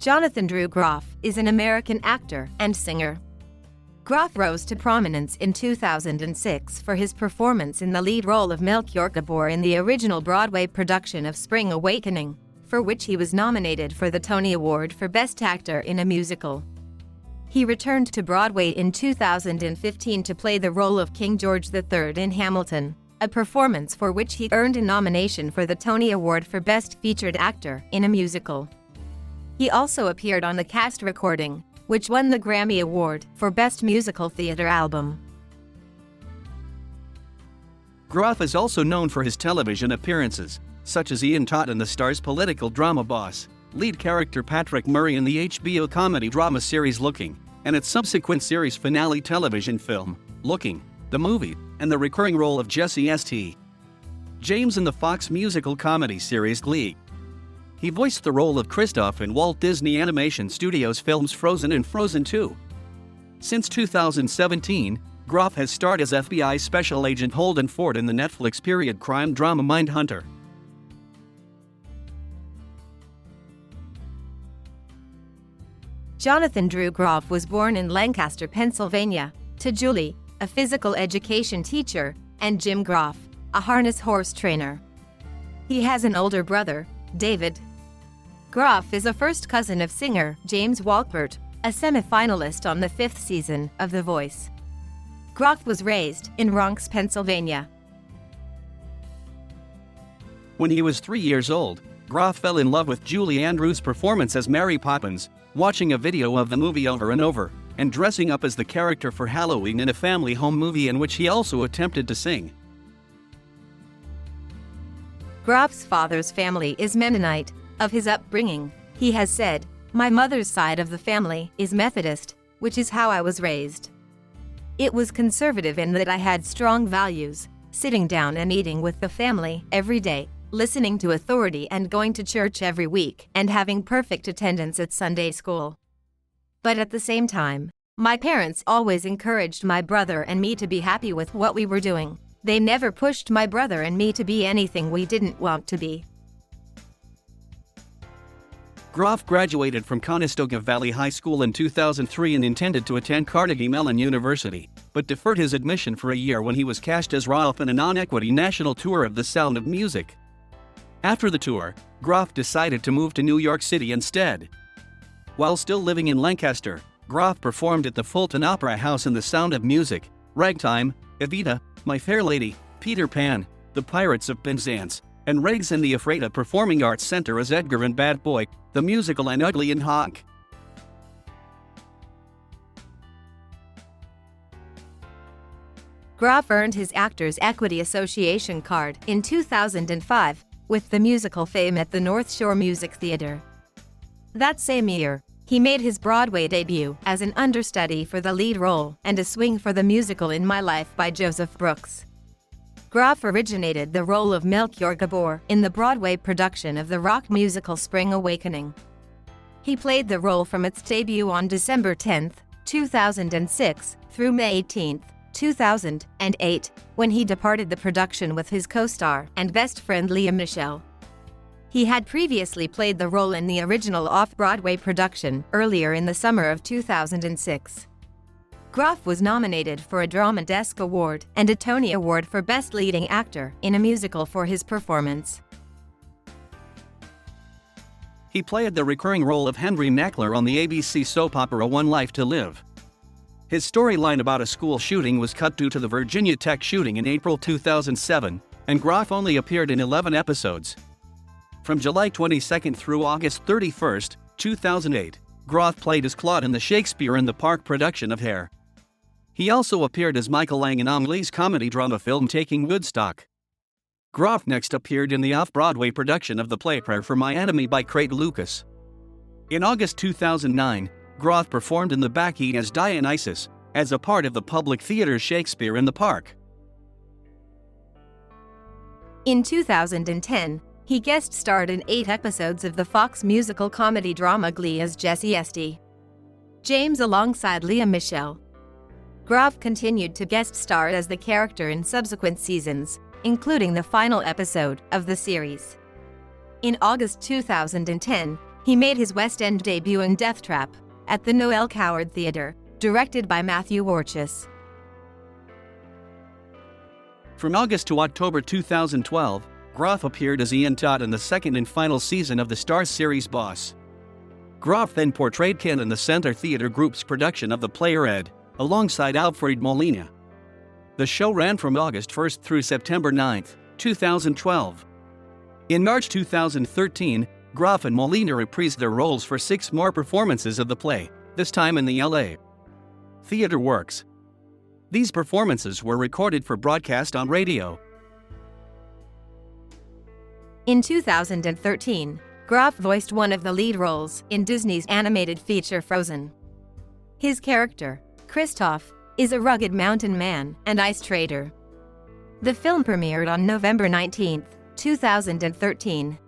Jonathan Drew Groff is an American actor and singer. Groff rose to prominence in 2006 for his performance in the lead role of Melchior Gabor in the original Broadway production of Spring Awakening, for which he was nominated for the Tony Award for Best Actor in a Musical. He returned to Broadway in 2015 to play the role of King George III in Hamilton, a performance for which he earned a nomination for the Tony Award for Best Featured Actor in a Musical. He also appeared on the cast recording, which won the Grammy Award for Best Musical Theatre Album. Groff is also known for his television appearances, such as Ian Todd in the Star's political drama Boss, lead character Patrick Murray in the HBO comedy drama series Looking, and its subsequent series finale television film, Looking, the movie, and the recurring role of Jesse St. James in the Fox musical comedy series Glee. He voiced the role of Kristoff in Walt Disney Animation Studios' films Frozen and Frozen 2. Since 2017, Groff has starred as FBI Special Agent Holden Ford in the Netflix period crime drama Mindhunter. Jonathan Drew Groff was born in Lancaster, Pennsylvania, to Julie, a physical education teacher, and Jim Groff, a harness horse trainer. He has an older brother, David. Groff is a first cousin of singer James Walkert, a semi-finalist on the 5th season of The Voice. Groff was raised in Bronx, Pennsylvania. When he was 3 years old, Groff fell in love with Julie Andrews' performance as Mary Poppins, watching a video of the movie over and over, and dressing up as the character for Halloween in a family home movie in which he also attempted to sing. Groff's father's family is Mennonite. Of his upbringing, he has said, "My mother's side of the family is Methodist, which is how I was raised. It was conservative in that I had strong values, sitting down and eating with the family every day, listening to authority and going to church every week and having perfect attendance at Sunday school. But at the same time, my parents always encouraged my brother and me to be happy with what we were doing. They never pushed my brother and me to be anything we didn't want to be." Groff graduated from Conestoga Valley High School in 2003 and intended to attend Carnegie Mellon University, but deferred his admission for a year when he was cast as Ralph in a non-equity national tour of The Sound of Music. After the tour, Groff decided to move to New York City instead. While still living in Lancaster, Groff performed at the Fulton Opera House in The Sound of Music, Ragtime, Evita, My Fair Lady, Peter Pan, The Pirates of Penzance, and Riggs in the Ephrata Performing Arts Center as Edgar in Bad Boy, the musical, and Ugly and Honk. Groff earned his Actors Equity Association card in 2005 with the musical Fame at the North Shore Music Theater. That same year, he made his Broadway debut as an understudy for the lead role and a swing for the musical In My Life by Joseph Brooks. Groff originated the role of Melchior Gabor in the Broadway production of the rock musical Spring Awakening. He played the role from its debut on December 10, 2006, through May 18, 2008, when he departed the production with his co-star and best friend Lea Michele. He had previously played the role in the original off-Broadway production earlier in the summer of 2006. Groff was nominated for a Drama Desk Award and a Tony Award for Best Leading Actor in a Musical for his performance. He played the recurring role of Henry Knackler on the ABC soap opera One Life to Live. His storyline about a school shooting was cut due to the Virginia Tech shooting in April 2007, and Groff only appeared in 11 episodes. From July 22 through August 31, 2008, Groff played as Claude in the Shakespeare in the Park production of Hair. He also appeared as Michael Lang in Ang Lee's comedy drama film Taking Woodstock. Groff next appeared in the off-Broadway production of the play Prayer for My Enemy by Craig Lucas. In August 2009, Groff performed in The Backheat as Dionysus, as a part of the Public Theater's Shakespeare in the Park. In 2010, he guest starred in 8 episodes of the Fox musical comedy drama Glee as Jesse St. James alongside Lea Michele. Groff continued to guest star as the character in subsequent seasons, including the final episode of the series. In August 2010, He made his West End debut in Death Trap at the Noel Coward Theatre, directed by Matthew Warchus. From August to October 2012, Groff appeared as Ian Todd in the second and final season of the Starz series Boss. Groff then portrayed Ken in the Center Theatre Group's production of The Player Ed, alongside Alfred Molina. The show ran from August 1 through September 9, 2012. In March 2013, Groff and Molina reprised their roles for 6 more performances of the play, this time in the LA Theatre Works. These performances were recorded for broadcast on radio. In 2013, Groff voiced one of the lead roles in Disney's animated feature Frozen. His character, Kristoff, is a rugged mountain man and ice trader. The film premiered on November 19, 2013.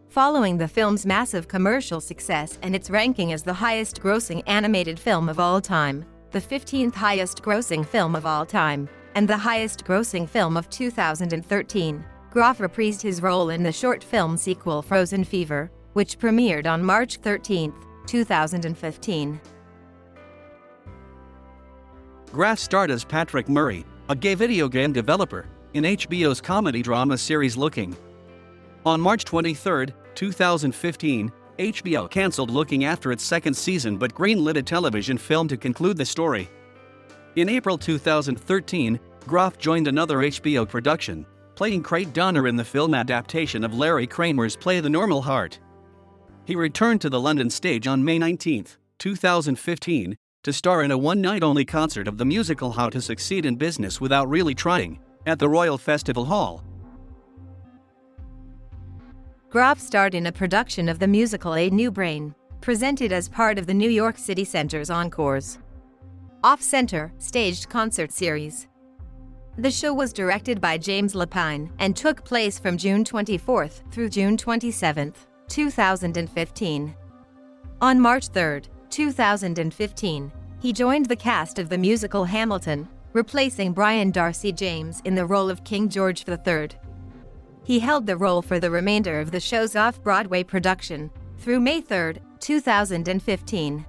Following the film's massive commercial success and its ranking as the highest-grossing animated film of all time, the 15th highest-grossing film of all time, and the highest-grossing film of 2013, Groff reprised his role in the short film sequel Frozen Fever, which premiered on March 13, 2015. Groff starred as Patrick Murray, a gay video game developer, in HBO's comedy drama series Looking. On March 23, 2015, HBO canceled Looking after its second season but greenlit a television film to conclude the story. In April 2013, Groff joined another HBO production, playing Craig Donner in the film adaptation of Larry Kramer's play The Normal Heart. He returned to the London stage on May 19, 2015, to star in a one-night-only concert of the musical How to Succeed in Business Without Really Trying, at the Royal Festival Hall. Groff starred in a production of the musical A New Brain, presented as part of the New York City Center's Encores Off-Center staged concert series. The show was directed by James Lapine and took place from June 24 through June 27, 2015. On March 3, 2015, he joined the cast of the musical Hamilton, replacing Brian Darcy James in the role of King George III. He held the role for the remainder of the show's off-Broadway production, through May 3, 2015.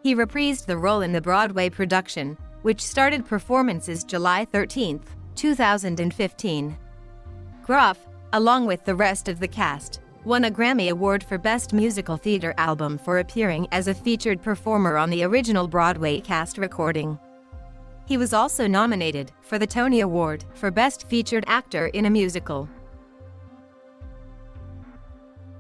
He reprised the role in the Broadway production, which started performances July 13, 2015. Groff, along with the rest of the cast, won a Grammy Award for Best Musical Theater Album for appearing as a featured performer on the original Broadway cast recording. He was also nominated for the Tony Award for Best Featured Actor in a Musical.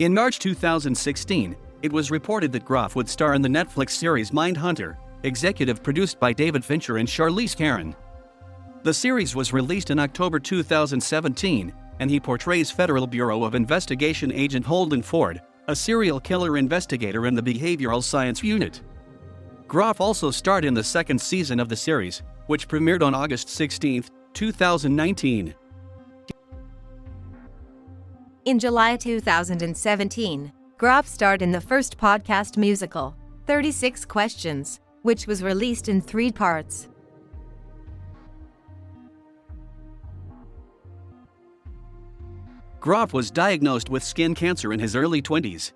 In March 2016, it was reported that Groff would star in the Netflix series Mindhunter, executive produced by David Fincher and Charlize Theron. The series was released in October 2017, and he portrays Federal Bureau of Investigation agent Holden Ford, a serial killer investigator in the Behavioral Science Unit. Groff also starred in the second season of the series, which premiered on August 16, 2019. In July 2017, Groff starred in the first podcast musical, 36 Questions, which was released in 3 parts. Groff was diagnosed with skin cancer in his early 20s.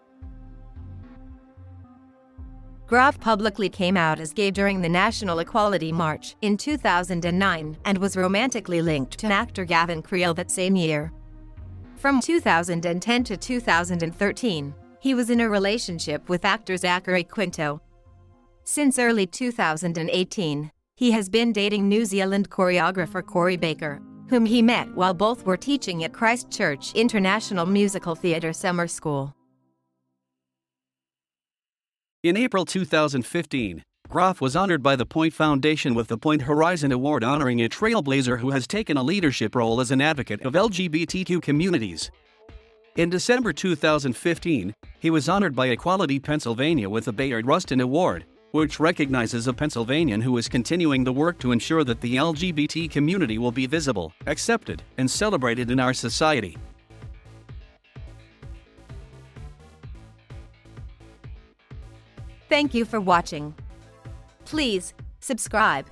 Groff publicly came out as gay during the National Equality March in 2009 and was romantically linked to actor Gavin Creel that same year. From 2010 to 2013, he was in a relationship with actor Zachary Quinto. Since early 2018, he has been dating New Zealand choreographer Corey Baker, whom he met while both were teaching at Christchurch International Musical Theatre Summer School. In April 2015, Groff was honored by the Point Foundation with the Point Horizon Award honoring a trailblazer who has taken a leadership role as an advocate of LGBTQ communities. In December 2015, he was honored by Equality Pennsylvania with the Bayard Rustin Award, which recognizes a Pennsylvanian who is continuing the work to ensure that the LGBT community will be visible, accepted, and celebrated in our society. Thank you for watching. Please subscribe.